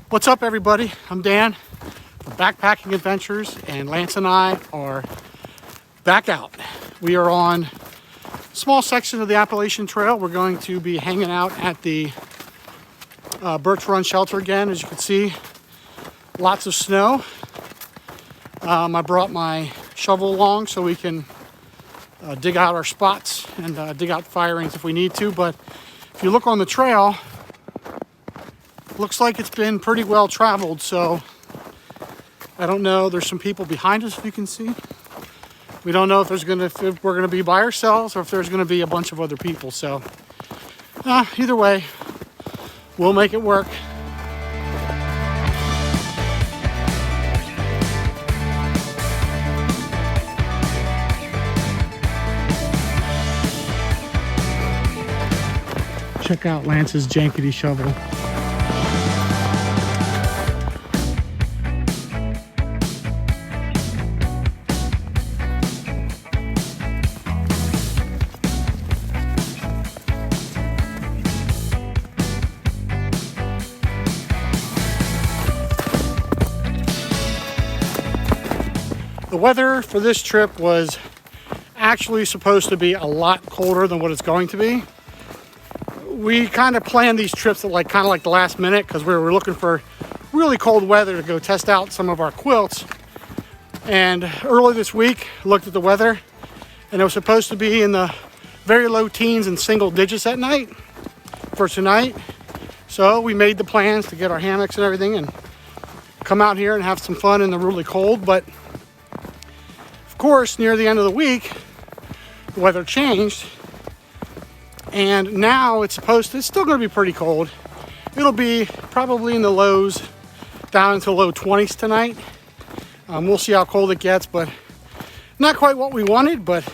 What's up, everybody? I'm Dan from Backpacking Adventures, and Lance and I are back out. We are on a small section of the Appalachian Trail. We're going to be hanging out at the Birch Run shelter again. As you can see, lots of snow. I brought my shovel along so we can dig out our spots and dig out fire rings if we need to. But if you look on the trail, looks like it's been pretty well traveled, so I don't know. There's some people behind us, if you can see. We don't know if we're gonna be by ourselves or if there's gonna be a bunch of other people. So either way, we'll make it work. Check out Lance's jankety shovel. The weather for this trip was actually supposed to be a lot colder than what it's going to be. We kind of planned these trips at kind of the last minute because we were looking for really cold weather to go test out some of our quilts. And early this week, looked at the weather, and it was supposed to be in the very low teens and single digits at night for tonight. So we made the plans to get our hammocks and everything and come out here and have some fun in the really cold. But of course, near the end of the week, the weather changed, and now it's still going to be pretty cold. It'll be probably in the lows, down into the low 20s tonight. We'll see how cold it gets, but not quite what we wanted, but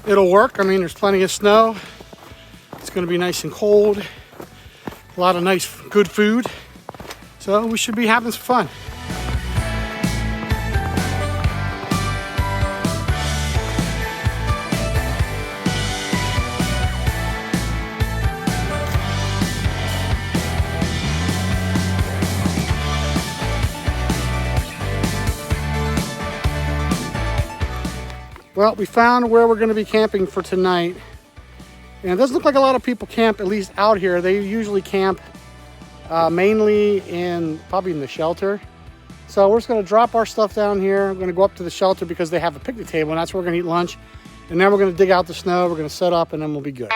it'll work. I mean, there's plenty of snow. It's going to be nice and cold. A lot of nice, good food. So we should be having some fun. Well, we found where we're going to be camping for tonight. And it doesn't look like a lot of people camp, at least out here. They usually camp mainly probably in the shelter. So we're just going to drop our stuff down here. We're going to go up to the shelter because they have a picnic table, and that's where we're going to eat lunch. And then we're going to dig out the snow. We're going to set up, and then we'll be good.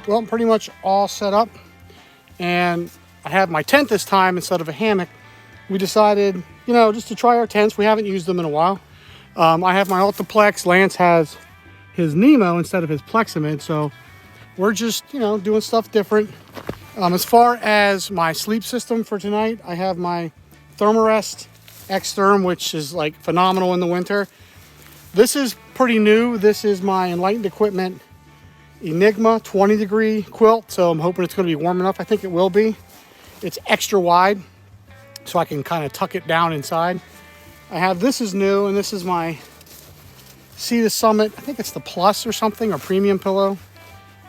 Well, I'm pretty much all set up, and I have my tent this time instead of a hammock. We decided, just to try our tents. We haven't used them in a while. I have my Ultiplex. Lance has his Nemo instead of his Plexamid, so we're just, doing stuff different. As far as my sleep system for tonight, I have my Thermarest X-Therm, which is phenomenal in the winter. This is pretty new. This is my Enlightened Equipment Enigma 20 degree quilt, so I'm hoping it's going to be warm enough. I think it will be. It's extra wide, so I can kind of tuck it down inside. This is new, and this is my Sea to Summit. I think it's the Plus or something, or premium pillow.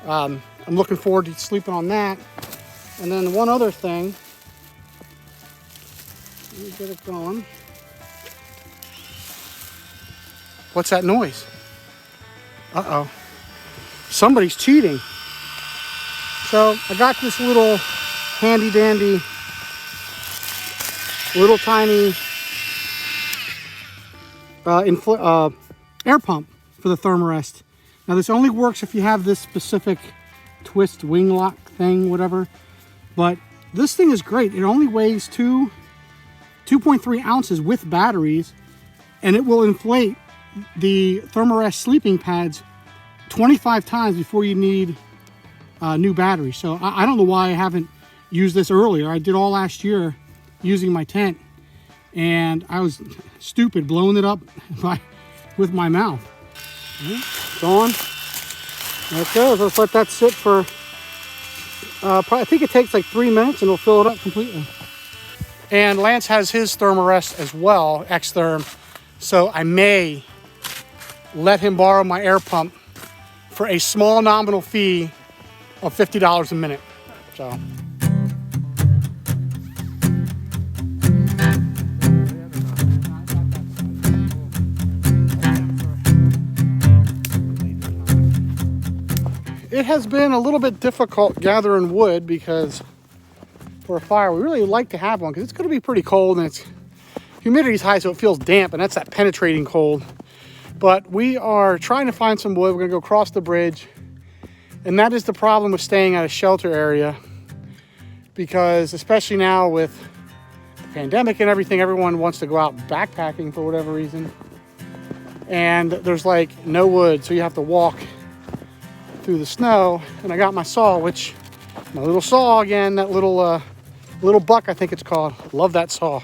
I'm looking forward to sleeping on that. And then one other thing. Let me get it going. What's that noise? Uh-oh. Somebody's cheating. So I got this little handy dandy, little tiny air pump for the Thermarest. Now this only works if you have this specific twist wing lock thing, whatever. But this thing is great. It only weighs 2.3 ounces with batteries, and it will inflate the Thermarest sleeping pads 25 times before you need new batteries. So I don't know why I haven't used this earlier. I did all last year using my tent, and I was stupid blowing it up with my mouth. It's on. There it goes. Let's let that sit for, probably, I think it takes like 3 minutes and it'll fill it up completely. And Lance has his Thermarest as well, X-Therm. So I may let him borrow my air pump for a small nominal fee of $50 a minute. So. It has been a little bit difficult gathering wood because for a fire, we really like to have one because it's going to be pretty cold and it's humidity's high, so it feels damp, and that's that penetrating cold. But we are trying to find some wood. We're going to go across the bridge, and that is the problem with staying at a shelter area, because especially now with the pandemic and everything, everyone wants to go out backpacking for whatever reason, and there's like no wood, so you have to walk through the snow. And I got my saw, which my little saw again, that little buck, I think it's called. Love that saw.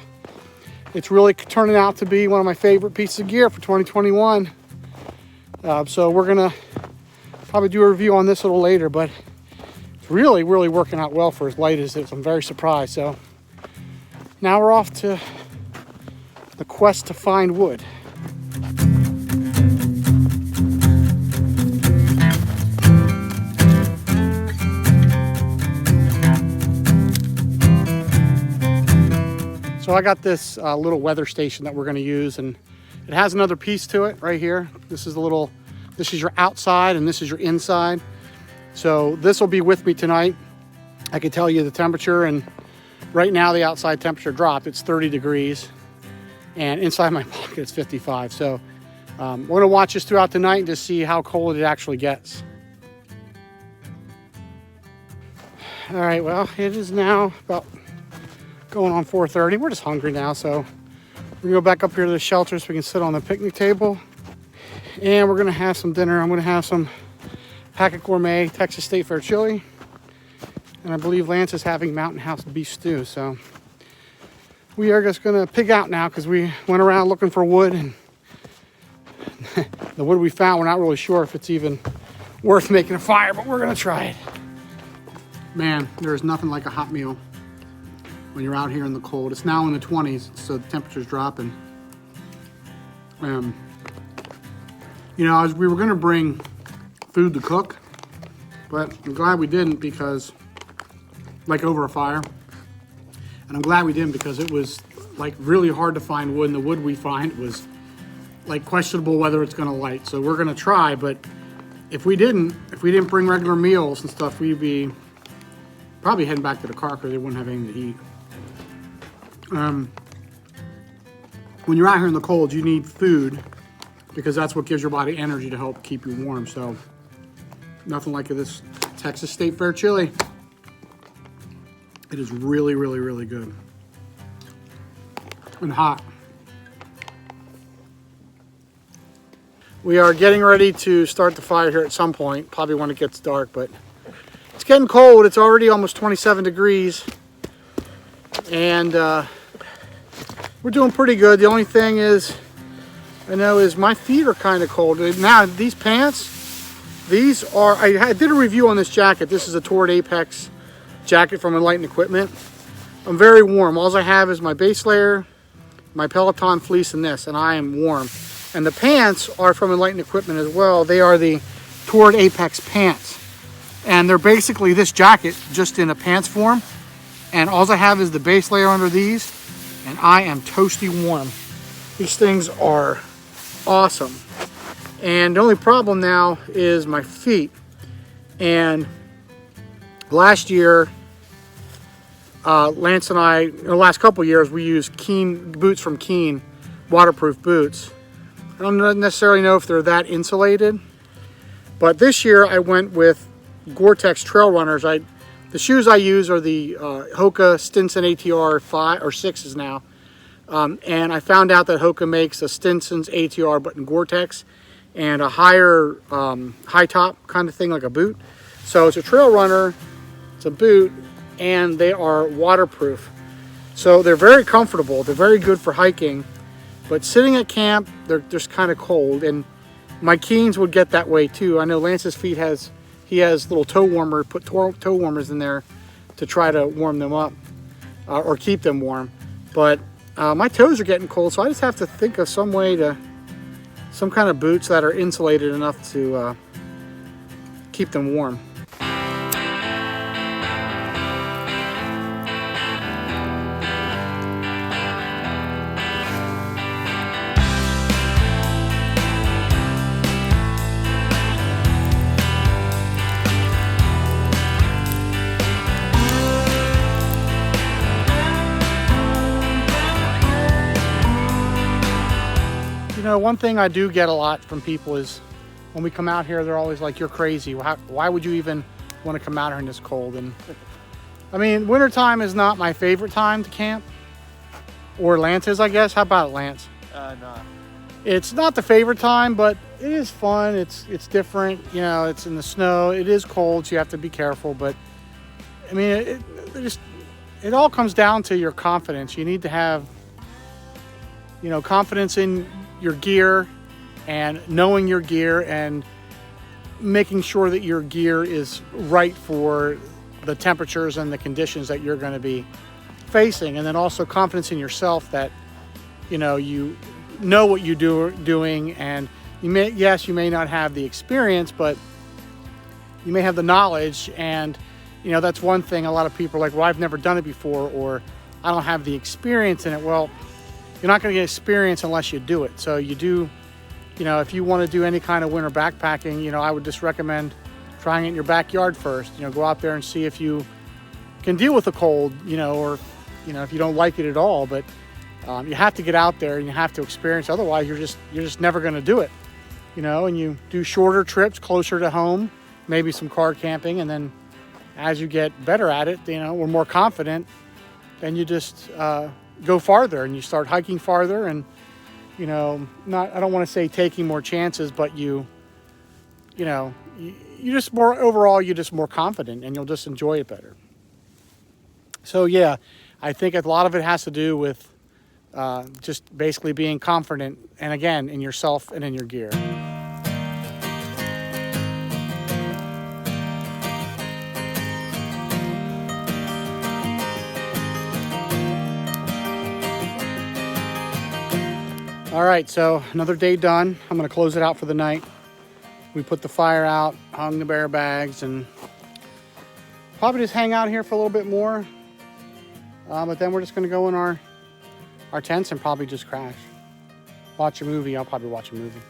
It's really turning out to be one of my favorite pieces of gear for 2021. So we're gonna probably do a review on this a little later, but it's really working out well for as light as it is. I'm very surprised. So now we're off to the quest to find wood. So I got this little weather station that we're going to use, and it has another piece to it right here. This is your outside and this is your inside. So this will be with me tonight. I can tell you the temperature, and right now the outside temperature dropped. It's 30 degrees, and inside my pocket it's 55. So we're going to watch this throughout the night and just see how cold it actually gets. All right, well, it is now about going on 4:30. We're just hungry now, so we're gonna go back up here to the shelter so we can sit on the picnic table, and we're gonna have some dinner. I'm gonna have some Packet Gourmet Texas State Fair chili, and I believe Lance is having Mountain House beef stew. So we are just gonna pig out now because we went around looking for wood, and the wood we found, we're not really sure if it's even worth making a fire, but we're gonna try it. Man, there is nothing like a hot meal when you're out here in the cold. It's now in the 20s, so the temperature's dropping. You know, we were gonna bring food to cook, but I'm glad we didn't, because like over a fire. And I'm glad we didn't because it was like really hard to find wood, and the wood we find was like questionable whether it's gonna light. So we're gonna try, but if we didn't bring regular meals and stuff, we'd be probably heading back to the car because they wouldn't have anything to eat. When you're out here in the cold, you need food because that's what gives your body energy to help keep you warm. So nothing like this Texas State Fair chili. It is really good and hot. We are getting ready to start the fire here at some point, probably when it gets dark, but it's getting cold. It's already almost 27 degrees, and we're doing pretty good. The only thing is, I know, is my feet are kind of cold. Now, these pants, these are, I did a review on this jacket. This is a Toward Apex jacket from Enlightened Equipment. I'm very warm. All I have is my base layer, my Peloton fleece, and this, and I am warm. And the pants are from Enlightened Equipment as well. They are the Toward Apex pants. And they're basically this jacket, just in a pants form. And all I have is the base layer under these, and I am toasty warm. These things are awesome. And the only problem now is my feet. And last year, Lance and I, in the last couple years, we used Keen boots from Keen, waterproof boots. I don't necessarily know if they're that insulated, but this year I went with Gore-Tex Trail Runners. The shoes I use are the Hoka Stinson ATR 5 or 6s now, and I found out that Hoka makes a Stinson's ATR but in Gore-Tex and a higher high top kind of thing, like a boot. So it's a trail runner, it's a boot, and they are waterproof. So they're very comfortable. They're very good for hiking. But sitting at camp, they're just kind of cold. And my Keens would get that way too. I know Lance's feet has little toe warmer, put toe warmers in there to try to warm them up or keep them warm. But my toes are getting cold, so I just have to think of some kind of boots that are insulated enough to keep them warm. You know, one thing I do get a lot from people is when we come out here, they're always like, "You're crazy. Why would you even want to come out here in this cold?" And I mean, wintertime is not my favorite time to camp. Or Lance's, I guess. How about it, Lance? No. It's not the favorite time, but it is fun. It's different. You know, it's in the snow. It is cold, so you have to be careful. But I mean, it all comes down to your confidence. You need to have, you know, confidence in your gear and knowing your gear and making sure that your gear is right for the temperatures and the conditions that you're going to be facing. And then also confidence in yourself that, you know what you're doing, and you may not have the experience, but you may have the knowledge. And you know, that's one thing a lot of people are like, "Well, I've never done it before," or "I don't have the experience in it." Well, you're not going to get experience unless you do it. So you do, you know, if you want to do any kind of winter backpacking, you know, I would just recommend trying it in your backyard first. You know, go out there and see if you can deal with the cold, you know, or, you know, if you don't like it at all. But you have to get out there and you have to experience. Otherwise, you're just never going to do it, you know. And you do shorter trips closer to home, maybe some car camping, and then as you get better at it, you know, or more confident, then you just go farther and you start hiking farther. And you know, I don't want to say taking more chances, but you just you're just more confident and you'll just enjoy it better. So yeah, I think a lot of it has to do with just basically being confident, and again, in yourself and in your gear. All right, so another day done. I'm gonna close it out for the night. We put the fire out, hung the bear bags, and probably just hang out here for a little bit more. But then we're just gonna go in our tents and probably just crash. Watch a movie. I'll probably watch a movie.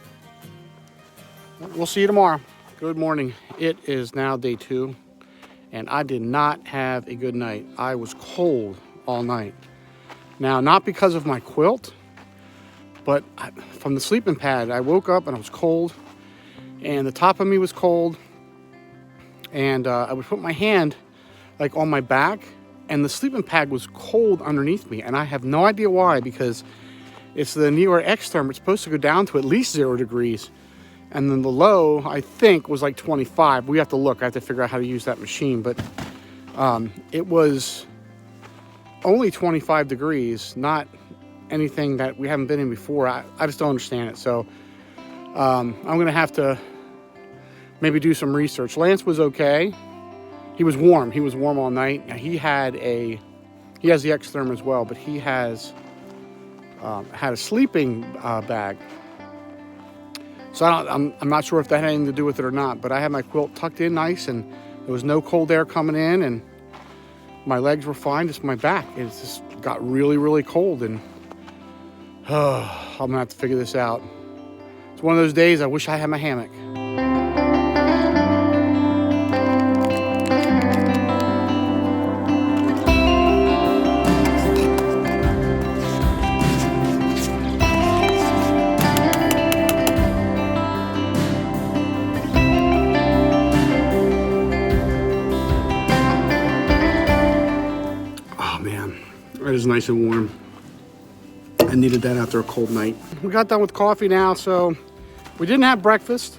We'll see you tomorrow. Good morning. It is now day 2, and I did not have a good night. I was cold all night. Now, not because of my quilt, but from the sleeping pad. I woke up and I was cold, and the top of me was cold, and I would put my hand like on my back, and the sleeping pad was cold underneath me, and I have no idea why, because it's the New York X-Term. It's supposed to go down to at least 0 degrees, and then the low, I think, was like 25. We have to look. I have to figure out how to use that machine, but it was only 25 degrees, not anything that we haven't been in before. I just don't understand it. So I'm gonna have to maybe do some research. Lance was okay. He was warm all night. He has the X-Therm as well, but he has had a sleeping bag. So I'm not sure if that had anything to do with it or not, but I had my quilt tucked in nice, and there was no cold air coming in, and my legs were fine, just my back. It just got really, really cold, and I'm gonna have to figure this out. It's one of those days I wish I had my hammock. Oh man, it is nice and warm. I needed that after a cold night. We got done with coffee now, so we didn't have breakfast.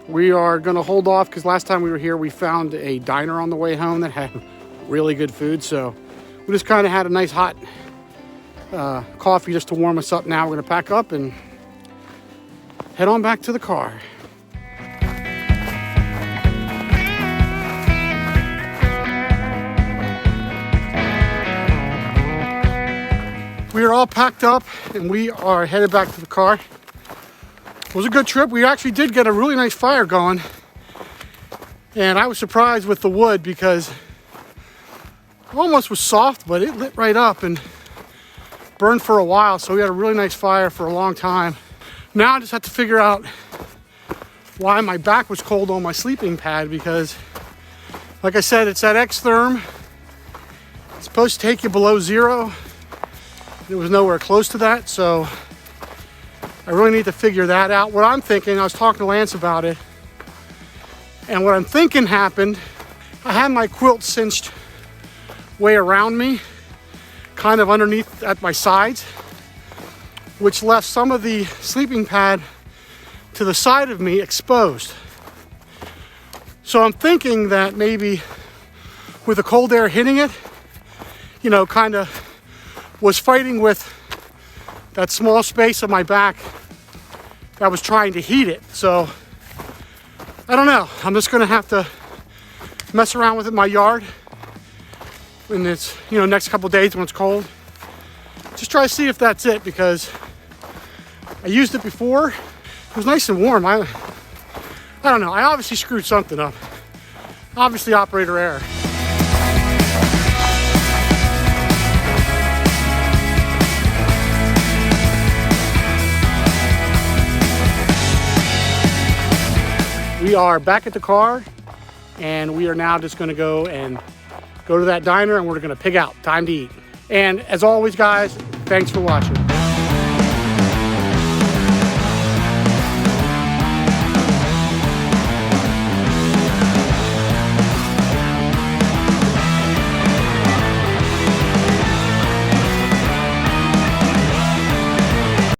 We are gonna hold off because last time we were here, we found a diner on the way home that had really good food. So We just kind of had a nice hot coffee just to warm us up. Now we're gonna pack up and head on back to the car. We are all packed up and we are headed back to the car. It was a good trip. We actually did get a really nice fire going. And I was surprised with the wood because it almost was soft, but it lit right up and burned for a while. So we had a really nice fire for a long time. Now I just have to figure out why my back was cold on my sleeping pad, because like I said, it's that Xtherm. It's supposed to take you below 0. It was nowhere close to that, so I really need to figure that out. What I'm thinking, I was talking to Lance about it, and what I'm thinking happened, I had my quilt cinched way around me, kind of underneath at my sides, which left some of the sleeping pad to the side of me exposed. So I'm thinking that maybe with the cold air hitting it, you know, kind of was fighting with that small space of my back that was trying to heat it. So I don't know. I'm just gonna have to mess around with it in my yard in this, you know, next couple of days when it's cold. Just try to see if that's it, because I used it before. It was nice and warm. I don't know. I obviously screwed something up. Obviously operator error. We are back at the car, and we are now just gonna go to that diner, and we're gonna pig out. Time to eat. And as always, guys, thanks for watching.